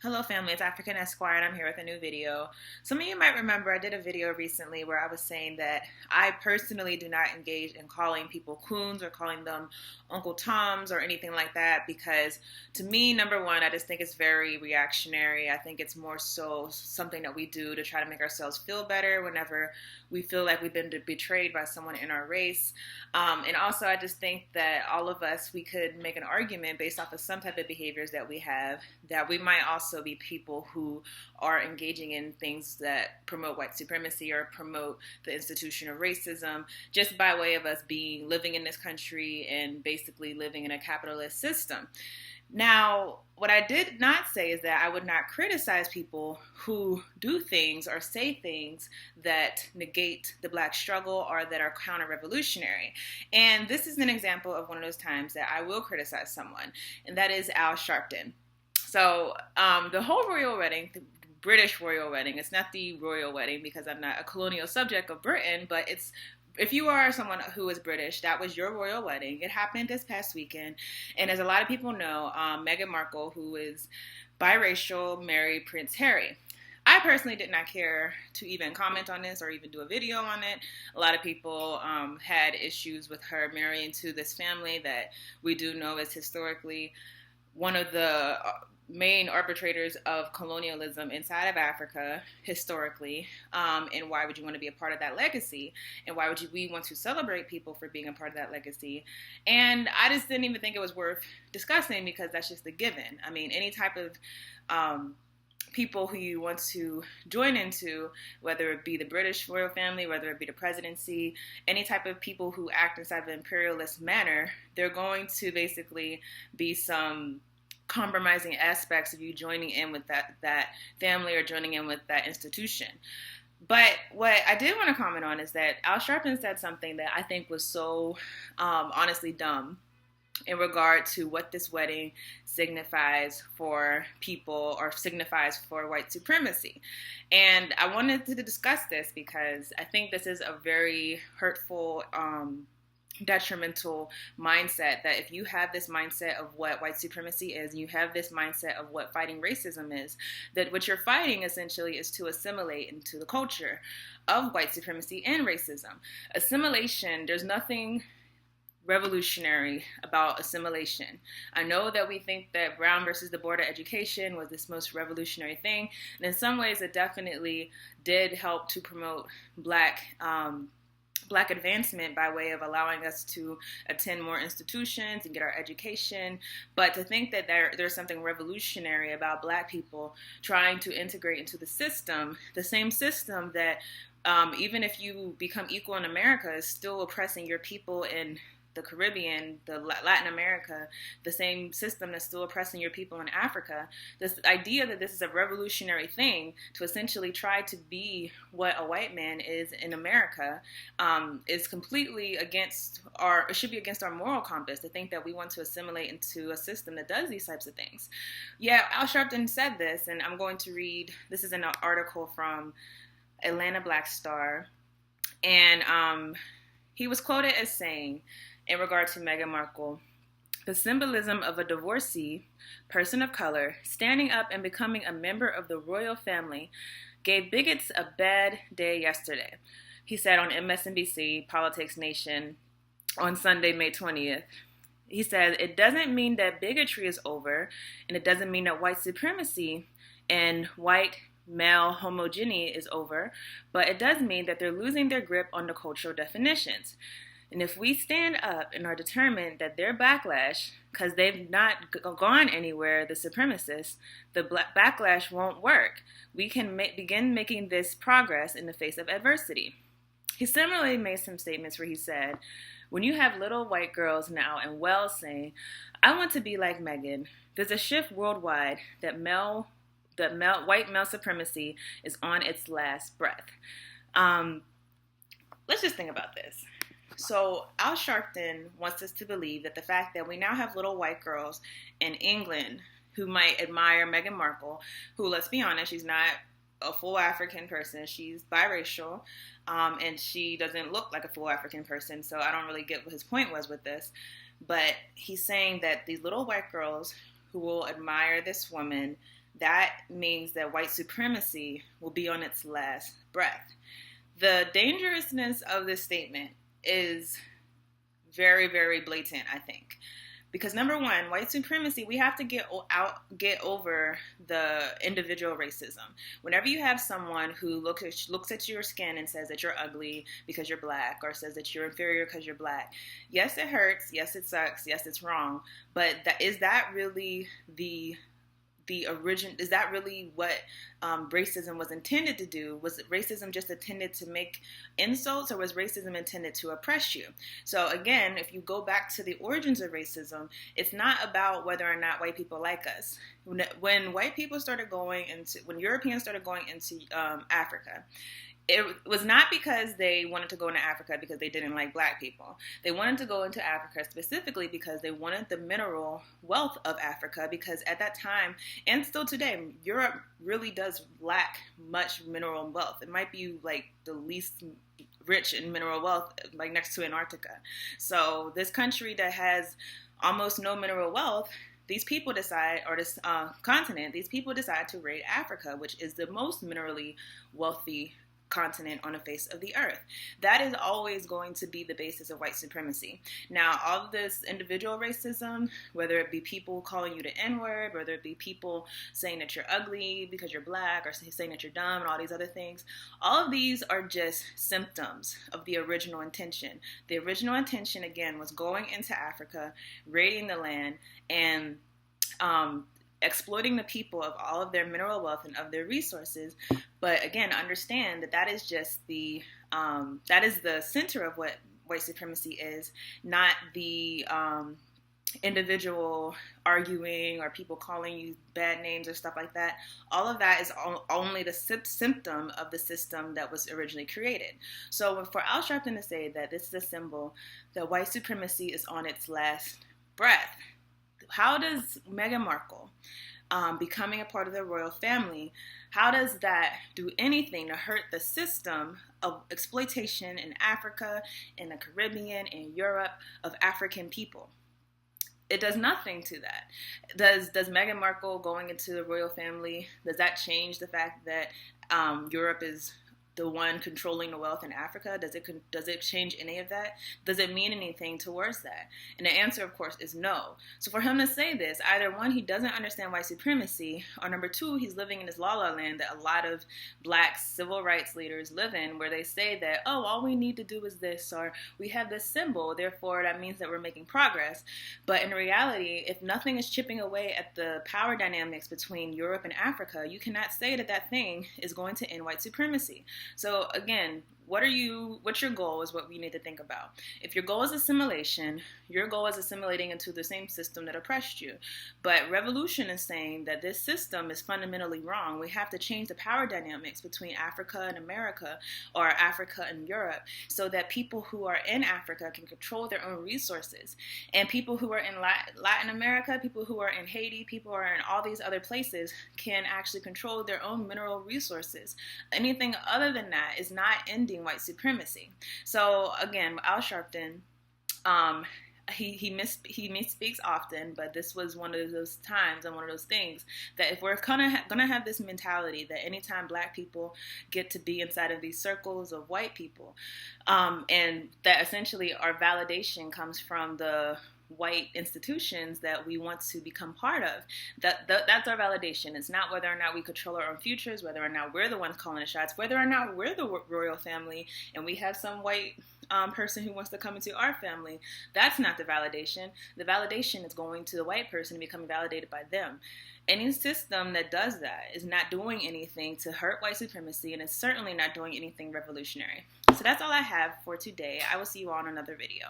Hello family, it's African Esquire and I'm here with a new video. Some of you might remember I did a video recently where I was saying that I personally do not engage in calling people coons or calling them Uncle Toms or anything like that because to me, number one, I just think it's very reactionary. I think it's more so something that we do to try to make ourselves feel better whenever we feel like we've been betrayed by someone in our race. And also I just think that all of us, we could make an argument based off of some type of behaviors that we have that we might also be people who are engaging in things that promote white supremacy or promote the institution of racism just by way of us living in this country and basically living in a capitalist system. Now, what I did not say is that I would not criticize people who do things or say things that negate the Black struggle or that are counter-revolutionary. And this is an example of one of those times that I will criticize someone, and that is Al Sharpton. So the whole royal wedding, the British royal wedding, it's not the royal wedding because I'm not a colonial subject of Britain, but if you are someone who is British, that was your royal wedding. It happened this past weekend. And as a lot of people know, Meghan Markle, who is biracial, married Prince Harry. I personally did not care to even comment on this or even do a video on it. A lot of people had issues with her marrying to this family that we do know is historically one of the main arbitrators of colonialism inside of Africa historically, and why would you want to be a part of that legacy, and why would we want to celebrate people for being a part of that legacy? And I just didn't even think it was worth discussing because that's just a given. I mean, any type of people who you want to join into, whether it be the British royal family, whether it be the presidency, any type of people who act inside of an imperialist manner, they're going to basically be some compromising aspects of you joining in with that family or joining in with that institution. But what I did want to comment on is that Al Sharpton said something that I think was so honestly dumb in regard to what this wedding signifies for people or signifies for white supremacy. And I wanted to discuss this because I think this is a very hurtful detrimental mindset, that if you have this mindset of what white supremacy is, and you have this mindset of what fighting racism is, that what you're fighting essentially is to assimilate into the culture of white supremacy and racism. Assimilation, there's nothing revolutionary about assimilation. I know that we think that Brown versus the Board of Education was this most revolutionary thing, and in some ways it definitely did help to promote Black advancement by way of allowing us to attend more institutions and get our education. But to think that there's something revolutionary about Black people trying to integrate into the system, the same system that even if you become equal in America, is still oppressing your people in the Caribbean, the Latin America, the same system that's still oppressing your people in Africa. This idea that this is a revolutionary thing to essentially try to be what a white man is in America is completely it should be against our moral compass to think that we want to assimilate into a system that does these types of things. Yeah, Al Sharpton said this, and I'm going to read, this is an article from Atlanta Black Star, and he was quoted as saying, in regard to Meghan Markle, the symbolism of a divorcee, person of color, standing up and becoming a member of the royal family gave bigots a bad day yesterday, he said on MSNBC Politics Nation on Sunday, May 20th. He said, it doesn't mean that bigotry is over, and it doesn't mean that white supremacy and white male homogeneity is over, but it does mean that they're losing their grip on the cultural definitions. And if we stand up and are determined that their backlash, because they've not gone anywhere, the supremacists, the backlash won't work. We can begin making this progress in the face of adversity. He similarly made some statements where he said, when you have little white girls now and Wells saying, I want to be like Meghan, there's a shift worldwide that white male supremacy is on its last breath. Let's just think about this. So Al Sharpton wants us to believe that the fact that we now have little white girls in England who might admire Meghan Markle, who, let's be honest, she's not a full African person. She's biracial, and she doesn't look like a full African person, so I don't really get what his point was with this. But he's saying that these little white girls who will admire this woman that means that white supremacy will be on its last breath. The dangerousness of this statement is very, very blatant, I think. Because number one, white supremacy, we have to get over the individual racism. Whenever you have someone who looks at your skin and says that you're ugly because you're black, or says that you're inferior because you're black, yes, it hurts. Yes, it sucks. Yes, it's wrong. But is that really is that really what racism was intended to do? Was racism just intended to make insults, or was racism intended to oppress you? So again, if you go back to the origins of racism, it's not about whether or not white people like us. When Europeans started going into Africa, it was not because they wanted to go into Africa because they didn't like black people. They wanted to go into Africa specifically because they wanted the mineral wealth of Africa, because at that time, and still today, Europe really does lack much mineral wealth. It might be like the least rich in mineral wealth, like next to Antarctica. So this country that has almost no mineral wealth, these people decide, or this continent, these people decide to raid Africa, which is the most minerally wealthy continent on the face of the earth. That is always going to be the basis of white supremacy. Now, all of this individual racism, whether it be people calling you the N-word, whether it be people saying that you're ugly because you're black, or saying that you're dumb, and all these other things, all of these are just symptoms of the original intention. The original intention, again, was going into Africa, raiding the land, and exploiting the people of all of their mineral wealth and of their resources. But again, understand that that is just that is the center of what white supremacy is, not the individual arguing or people calling you bad names or stuff like that. All of that is only the symptom of the system that was originally created. So for Al Sharpton to say that this is a symbol that white supremacy is on its last breath, how does Meghan Markle becoming a part of the royal family, how does that do anything to hurt the system of exploitation in Africa, in the Caribbean, in Europe, of African people? It does nothing to that. Does Meghan Markle going into the royal family, does that change the fact that Europe is the one controlling the wealth in Africa? Does it change any of that? Does it mean anything towards that? And the answer, of course, is no. So for him to say this, either one, he doesn't understand white supremacy, or number two, he's living in this la-la land that a lot of black civil rights leaders live in, where they say that, oh, all we need to do is this, or we have this symbol, therefore that means that we're making progress. But in reality, if nothing is chipping away at the power dynamics between Europe and Africa, you cannot say that that thing is going to end white supremacy. So again, what's your goal is what we need to think about. If your goal is assimilation, your goal is assimilating into the same system that oppressed you. But revolution is saying that this system is fundamentally wrong. We have to change the power dynamics between Africa and America, or Africa and Europe, so that people who are in Africa can control their own resources. And people who are in Latin America, people who are in Haiti, people who are in all these other places can actually control their own mineral resources. Anything other than that is not ending white supremacy. So again, Al Sharpton, he misspeaks often, but this was one of those times and one of those things that if we're gonna have this mentality that anytime black people get to be inside of these circles of white people, and that essentially our validation comes from the white institutions that we want to become part of. That's our validation. It's not whether or not we control our own futures, whether or not we're the ones calling the shots, whether or not we're the royal family and we have some white person who wants to come into our family. That's not the validation. The validation is going to the white person and becoming validated by them. Any system that does that is not doing anything to hurt white supremacy, and it's certainly not doing anything revolutionary. So that's all I have for today. I will see you all in another video.